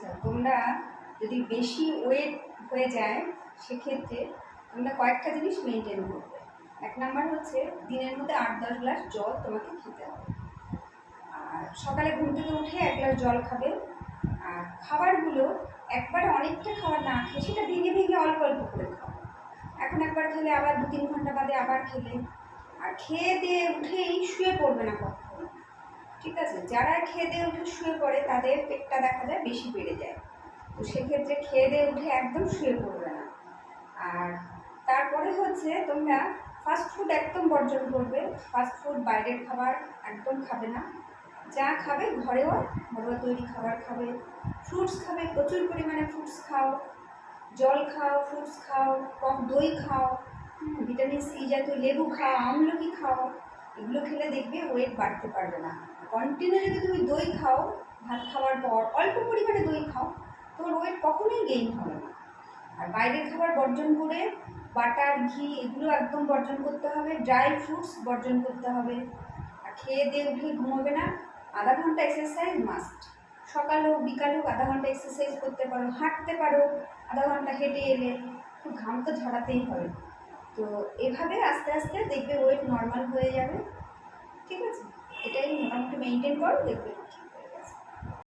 আচ্ছা, তোমরা যদি বেশি ওয়েট হয়ে যায় সেক্ষেত্রে তোমরা কয়েকটা জিনিস মেনটেন করবে। 1 নাম্বার হচ্ছে দিনের মধ্যে 8-10 গ্লাস জল তোমাকে খেতে হবে। আর সকালে ঘুম থেকে উঠে 1 গ্লাস জল খাবে। আর খাবারগুলো একবারে অনেকটা খাবার না খেয়ে সেটা ভেঙে ভেঙে অল্প অল্প করে খাও। এখন একবার খেলে আবার 2-3 ঘন্টা বাদে আবার খেলে। আর খেয়ে দিয়ে উঠেই শুয়ে পড়বে না কখনো, ঠিক আছে? যারা খেয়ে দিয়ে উঠে শুয়ে পড়ে তাদের পেটটা দেখা যায় বেশি বেড়ে যায়। তো সেক্ষেত্রে খেয়ে দিয়ে উঠে একদম শুয়ে পড়বে না। আর তারপরে হচ্ছে তোমরা ফাস্ট ফুড একদম বর্জন করবে। ফাস্ট ফুড, বাইরের খাবার একদম খাবে না। যা খাবে ঘরোয়া তৈরি খাবার খাবে। ফ্রুটস খাবে, প্রচুর পরিমাণে ফ্রুটস খাও, জল খাও, ফ্রুটস খাও, টক দই খাও, ভিটামিন সি জাতীয় লেবু খাও, আমলকি খাও। এগুলো খেলে দেখবে ওয়েট বাড়তে পারবে না। কন্টিনিউ যদি তুমি দই খাও, ভাত খাওয়ার পর অল্প পরিমাণে দই খাও, তোমার ওয়েট কখনোই গেইন হবে না। আর বাইরের খাবার বর্জন করে বাটার, ঘি এগুলো একদম বর্জন করতে হবে। ড্রাই ফ্রুটস বর্জন করতে হবে। আর খেয়ে দিয়ে উঠে ঘুমোবে না। আধা ঘন্টা এক্সারসাইজ মাস্ট। সকাল হোক বিকাল হোক আধা ঘন্টা এক্সারসাইজ করতে পারো, হাঁটতে পারো, আধা ঘন্টা হেঁটে এলে একটু ঘাম তো ঝরাতেই হবে। তো এভাবে আস্তে আস্তে দেখবে ওয়েট নর্মাল হয়ে যাবে, ঠিক আছে? এটাই মোটামুটি মেনটেন করো, দেখবে।